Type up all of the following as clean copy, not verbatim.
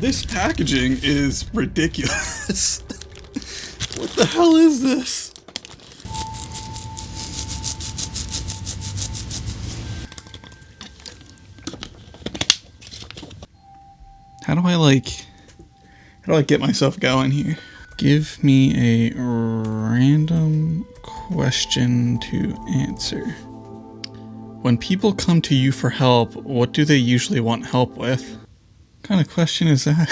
This packaging is ridiculous. What the hell is this? How do I get myself going here? Give me a random question to answer. When people come to you for help, what do they usually want help with? What kind of question is that?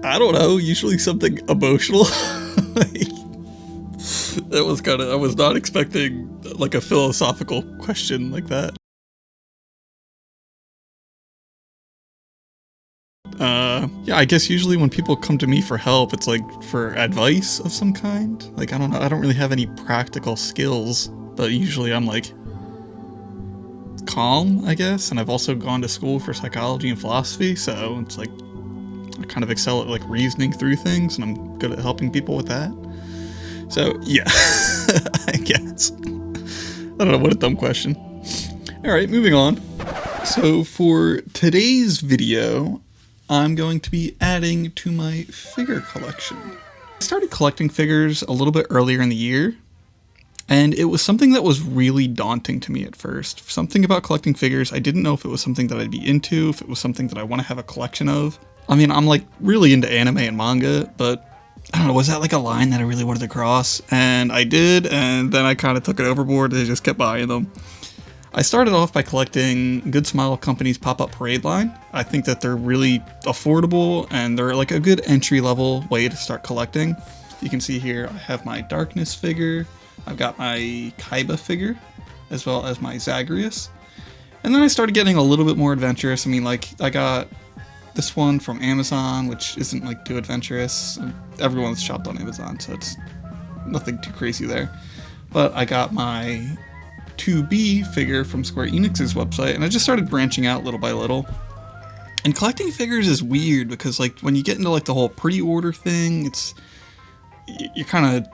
I don't know, usually something emotional. I was not expecting like a philosophical question like that. Yeah, I guess usually when people come to me for help, it's like for advice of some kind. Like, I don't know, I don't really have any practical skills, but usually I'm like calm, I guess, and I've also gone to school for psychology and philosophy, so it's like I kind of excel at like reasoning through things, and I'm good at helping people with that. So yeah, I guess. I don't know, what a dumb question. Alright, moving on. So for today's video, I'm going to be adding to my figure collection. I started collecting figures a little bit earlier in the year, and it was something that was really daunting to me at first. Something about collecting figures, I didn't know if it was something that I'd be into, if it was something that I want to have a collection of. I mean, I'm like really into anime and manga, but I don't know, was that like a line that I really wanted to cross? And I did, and then I kind of took it overboard and I just kept buying them. I started off by collecting Good Smile Company's Pop-Up Parade line. I think that they're really affordable and they're like a good entry-level way to start collecting. You can see here I have my Darkness figure, I've got my Kaiba figure, as well as my Zagreus. And then I started getting a little bit more adventurous. I mean, like, I got this one from Amazon, which isn't like too adventurous. Everyone's shopped on Amazon, so it's nothing too crazy there. But I got my 2B figure from Square Enix's website, and I just started branching out little by little. And collecting figures is weird because like when you get into like the whole pre-order thing, you're kind of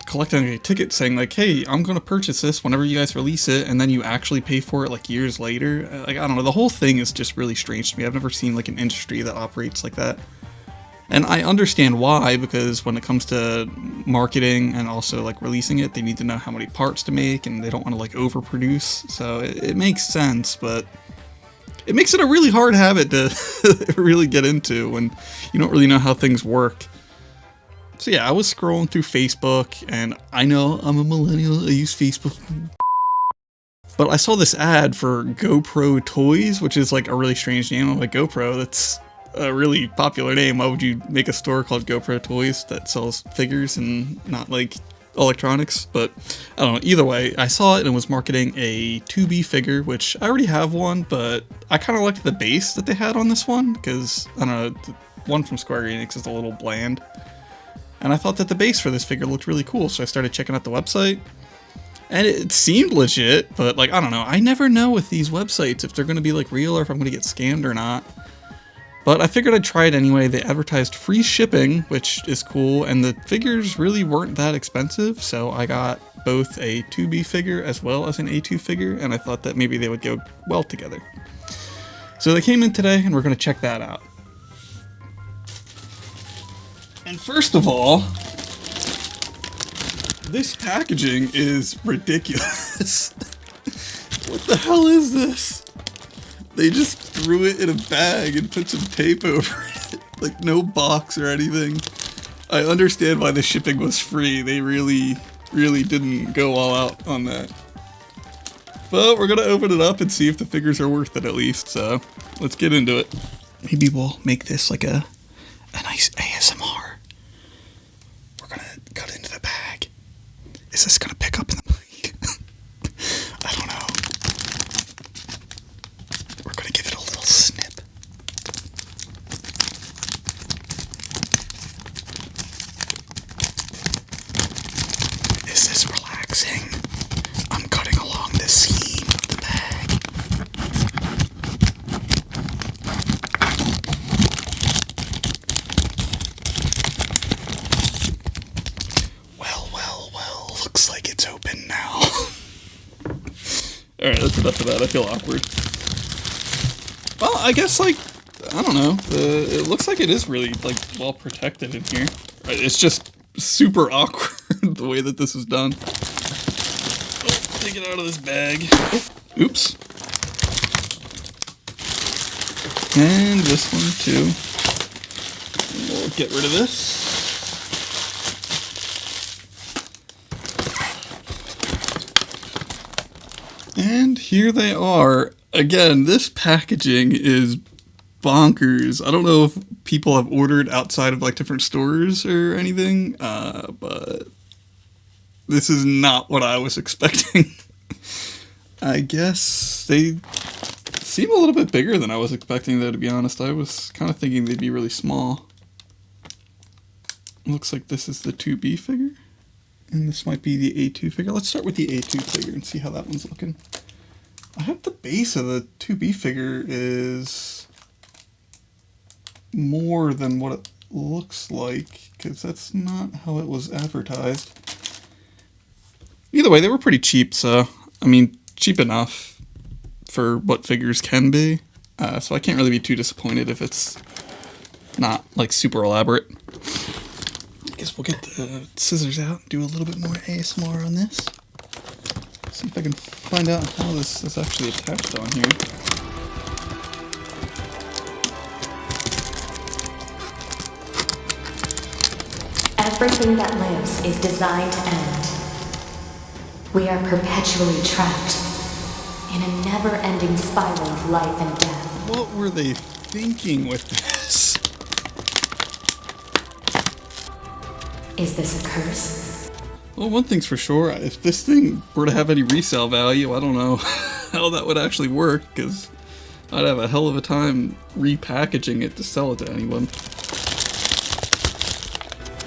collecting a ticket saying like, hey, I'm gonna purchase this whenever you guys release it, and then you actually pay for it like years later. Like, I don't know, the whole thing is just really strange to me. I've never seen like an industry that operates like that. And I understand why, because when it comes to marketing and also like releasing it, they need to know how many parts to make and they don't want to like overproduce. So it makes sense, but it makes it a really hard habit to really get into when you don't really know how things work. So yeah, I was scrolling through Facebook, and I know I'm a millennial, I use Facebook. But I saw this ad for GoPro Toys, which is like a really strange name. I'm like, GoPro, that's a really popular name. Why would you make a store called GoPro Toys that sells figures and not like electronics? But I don't know, either way, I saw it and was marketing a 2B figure, which I already have one, but I kind of liked the base that they had on this one, because I don't know, the one from Square Enix is a little bland. And I thought that the base for this figure looked really cool, so I started checking out the website. And it seemed legit, but like, I don't know, I never know with these websites if they're going to be like real or if I'm going to get scammed or not. But I figured I'd try it anyway. They advertised free shipping, which is cool, and the figures really weren't that expensive, so I got both a 2B figure as well as an A2 figure, and I thought that maybe they would go well together. So they came in today, and we're going to check that out. And first of all, this packaging is ridiculous. What the hell is this? They just threw it in a bag and put some tape over it. Like, no box or anything. I understand why the shipping was free. They really didn't go all out on that. But we're gonna open it up and see if the figures are worth it at least, so let's get into it. Maybe we'll make this like a nice ASMR. We're gonna cut into the bag. Is this gonna pick up in the mic? I don't know. We're gonna give it a little snip. Is this relaxing? I'm cutting along the seam of the bag. Well, looks like it's open now. Alright, that's enough of that. I feel awkward. Well, I guess, like, I don't know. It looks like it is really, like, well protected in here. It's just super awkward the way that this is done. Oh, take it out of this bag. Oops. And this one too. And we'll get rid of this. And here they are. Again, this packaging is bonkers. I don't know if people have ordered outside of like different stores or anything, but this is not what I was expecting. I guess they seem a little bit bigger than I was expecting, though, to be honest. I was kind of thinking they'd be really small. Looks like this is the 2B figure. And this might be the A2 figure. Let's start with the A2 figure and see how that one's looking. I hope the base of the 2B figure is more than what it looks like, because that's not how it was advertised. Either way, they were pretty cheap, so, I mean, cheap enough for what figures can be. So I can't really be too disappointed if it's not, like, super elaborate. I guess we'll get the scissors out and do a little bit more ASMR on this. See if I can find out how this is actually attached on here. Everything that lives is designed to end. We are perpetually trapped in a never-ending spiral of life and death. What were they thinking with this? Is this a curse? Well, one thing's for sure, if this thing were to have any resale value, I don't know how that would actually work, because I'd have a hell of a time repackaging it to sell it to anyone.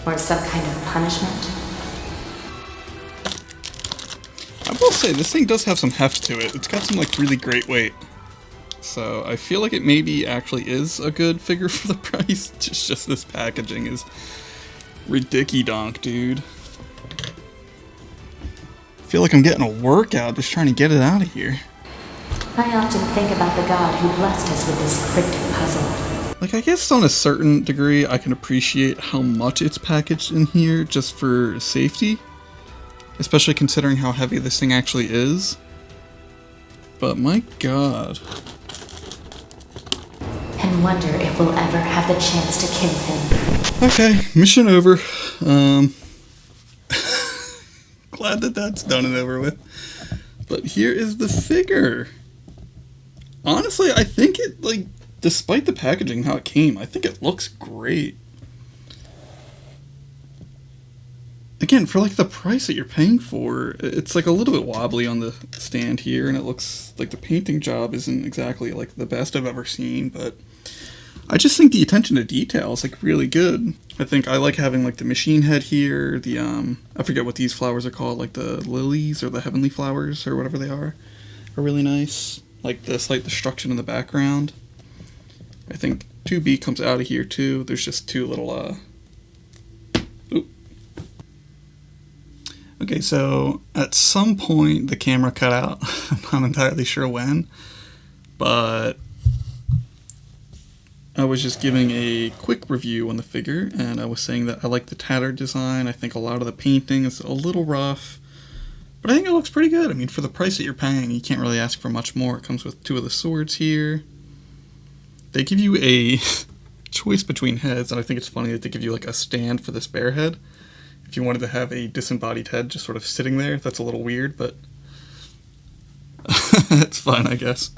Or some kind of punishment? I will say, this thing does have some heft to it. It's got some, like, really great weight. So I feel like it maybe actually is a good figure for the price. Just this packaging is ridiculous, dude. I feel like I'm getting a workout just trying to get it out of here. I often think about the god who blessed us with this cryptic puzzle. Like, I guess on a certain degree, I can appreciate how much it's packaged in here just for safety. Especially considering how heavy this thing actually is. But my god. And wonder if we'll ever have the chance to kill him. Okay, mission over. Glad that that's done and over with. But here is the figure. Honestly, I think it, like, despite the packaging, how it came, I think it looks great. Again, for, like, the price that you're paying for, it's, like, a little bit wobbly on the stand here, and it looks like the painting job isn't exactly, like, the best I've ever seen, but I just think the attention to detail is, like, really good. I think I like having, like, the machine head here, the, I forget what these flowers are called, like the lilies or the heavenly flowers or whatever they are really nice. Like the slight destruction in the background. I think 2B comes out of here too. There's just two little, Oop. Okay, so at some point the camera cut out. I'm not entirely sure when, but I was just giving a quick review on the figure, and I was saying that I like the tattered design. I think a lot of the painting is a little rough, but I think it looks pretty good. I mean, for the price that you're paying, you can't really ask for much more. It comes with two of the swords here. They give you a choice between heads, and I think it's funny that they give you like a stand for this bear head. If you wanted to have a disembodied head just sort of sitting there, that's a little weird, but it's fine, I guess.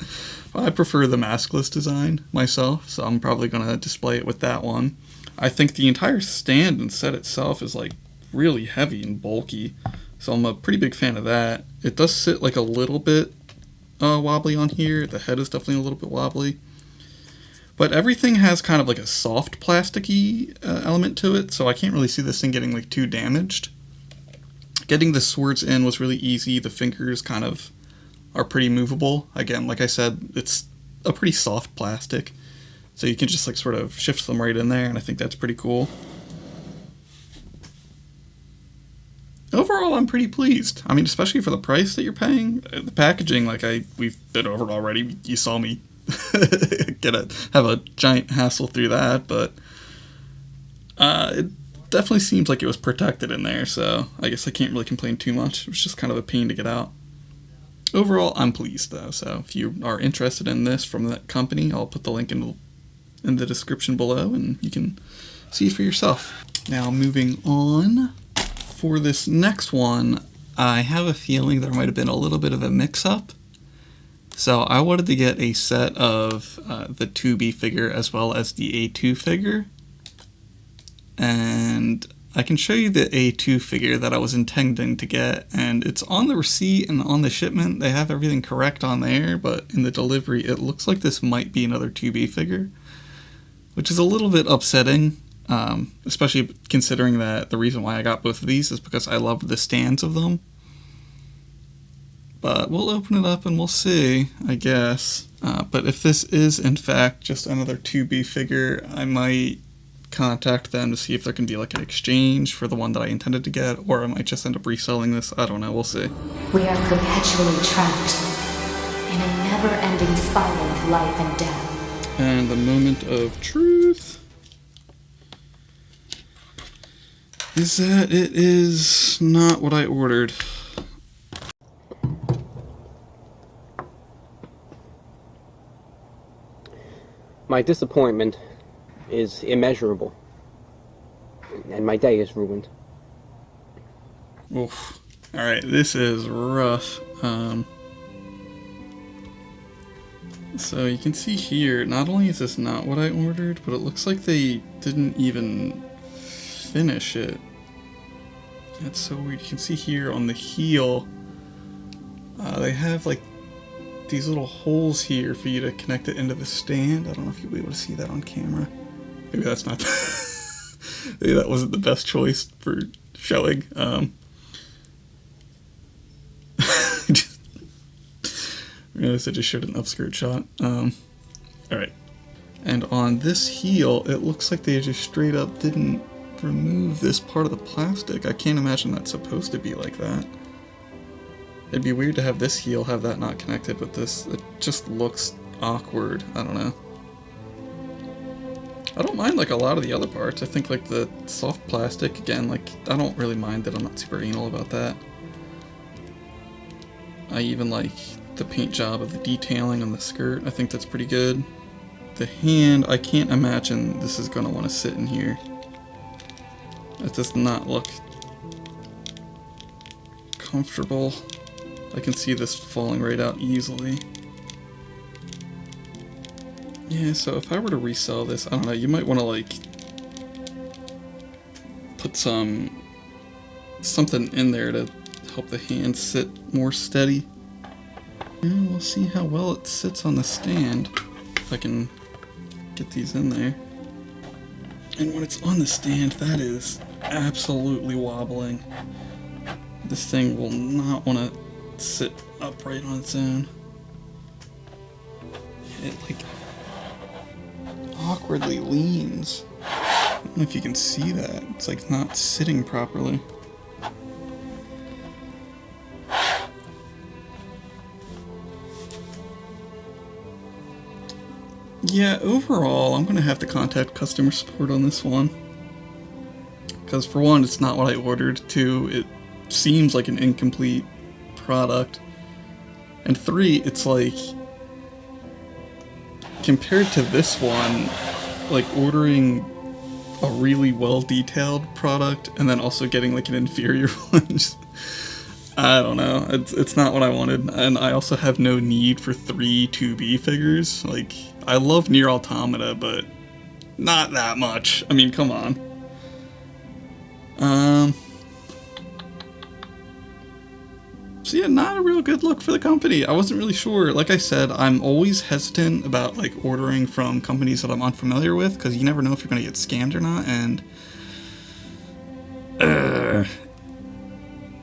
I prefer the maskless design myself, so I'm probably going to display it with that one. I think the entire stand and set itself is like really heavy and bulky, so I'm a pretty big fan of that. It does sit like a little bit wobbly on here. The head is definitely a little bit wobbly. But everything has kind of like a soft plasticky element to it, so I can't really see this thing getting like too damaged. Getting the swords in was really easy. The fingers kind of are pretty movable. Again, like I said, it's a pretty soft plastic, so you can just like sort of shift them right in there, and I think that's pretty cool. Overall, I'm pretty pleased. I mean, especially for the price that you're paying. The packaging, like we've been over it already. You saw me have a giant hassle through that, but it definitely seems like it was protected in there, so I guess I can't really complain too much. It was just kind of a pain to get out. Overall, I'm pleased though, so if you are interested in this from that company, I'll put the link in the description below and you can see for yourself. Now moving on, for this next one, I have a feeling there might have been a little bit of a mix-up. So I wanted to get a set of the 2B figure as well as the A2 figure. And I can show you the A2 figure that I was intending to get, and it's on the receipt and on the shipment. They have everything correct on there, but in the delivery it looks like this might be another 2B figure, which is a little bit upsetting, especially considering that the reason why I got both of these is because I love the stands of them. But we'll open it up and we'll see, I guess. But if this is in fact just another 2B figure, I might contact them to see if there can be like an exchange for the one that I intended to get, or I might just end up reselling this. I don't know, we'll see. We are perpetually trapped in a never-ending spiral of life and death. And the moment of truth is that it is not what I ordered. My disappointment is immeasurable, and my day is ruined. Oof. Alright, this is rough. So you can see here, not only is this not what I ordered, but it looks like they didn't even finish it. That's so weird. You can see here on the heel, they have like these little holes here for you to connect it into the stand. I don't know if you'll be able to see that on camera. Maybe that's not maybe that wasn't the best choice for showing. I realized I just showed an upskirt shot. Alright. And on this heel, it looks like they just straight up didn't remove this part of the plastic. I can't imagine that's supposed to be like that. It'd be weird to have this heel have that not connected with this. It just looks awkward. I don't know. I don't mind like a lot of the other parts. I think like the soft plastic, again, like I don't really mind that. I'm not super anal about that. I even like the paint job of the detailing on the skirt. I think that's pretty good. The hand, I can't imagine this is going to want to sit in here. That does not look comfortable. I can see this falling right out easily. Yeah, so if I were to resell this, I don't know, you might want to like put something in there to help the hand sit more steady. And we'll see how well it sits on the stand, if I can get these in there. And when it's on the stand, that is absolutely wobbling. This thing will not want to sit upright on its own. It like awkwardly leans. I don't know if you can see that. It's like not sitting properly. Yeah, overall, I'm gonna have to contact customer support on this one. Because for one, it's not what I ordered. Two, it seems like an incomplete product. And three, it's like, compared to this one, like ordering a really well detailed product and then also getting like an inferior one, just, I don't know, it's not what I wanted. And I also have no need for 3 2B figures. Like, I love Nier Automata, but not that much. I mean, come on. So yeah, not a real good look for the company. I wasn't really sure. Like I said, I'm always hesitant about like ordering from companies that I'm unfamiliar with, because you never know if you're going to get scammed or not, and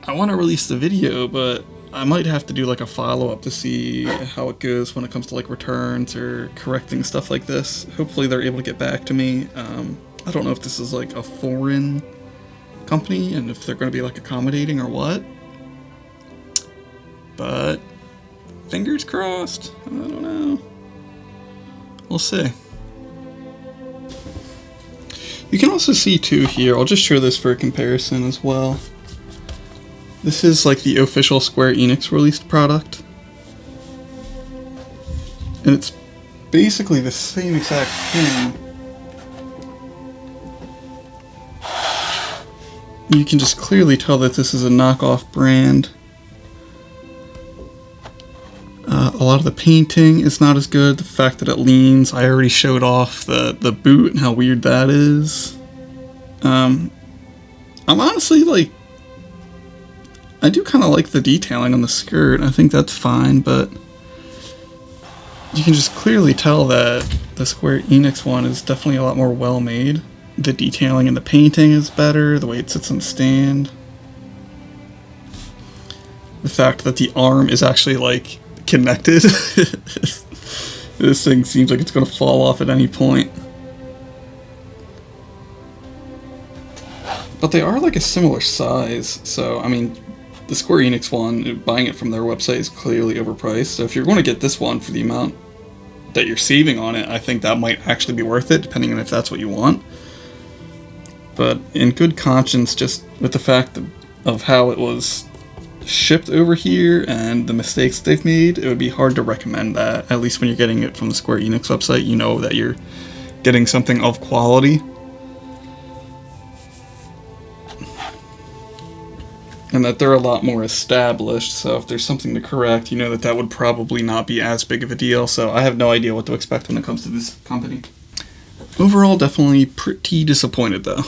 I want to release the video, but I might have to do like a follow-up to see how it goes when it comes to like returns or correcting stuff like this. Hopefully they're able to get back to me. I don't know if this is like a foreign company and if they're going to be like accommodating or what. But fingers crossed. I don't know. we'll see. You can also see too here, I'll just show this for a comparison as well. This is like the official Square Enix released product. And it's basically the same exact thing. You can just clearly tell that this is a knockoff brand. A lot of the painting is not as good. The fact that it leans, I already showed off the boot and how weird that is. I'm honestly like, I do kind of like the detailing on the skirt. I think that's fine, but you can just clearly tell that the Square Enix one is definitely a lot more well made. The detailing in the painting is better, the way it sits on the stand. The fact that the arm is actually like connected. This thing seems like it's going to fall off at any point. But they are like a similar size, so I mean, the Square Enix one, buying it from their website is clearly overpriced, so if you're going to get this one for the amount that you're saving on it, I think that might actually be worth it, depending on if that's what you want. But in good conscience, just with the fact of how it was shipped over here and the mistakes they've made, it would be hard to recommend that. At least when you're getting it from the Square Enix website, you know that you're getting something of quality. And that they're a lot more established, so if there's something to correct, you know that that would probably not be as big of a deal, so I have no idea what to expect when it comes to this company. Overall, definitely pretty disappointed though.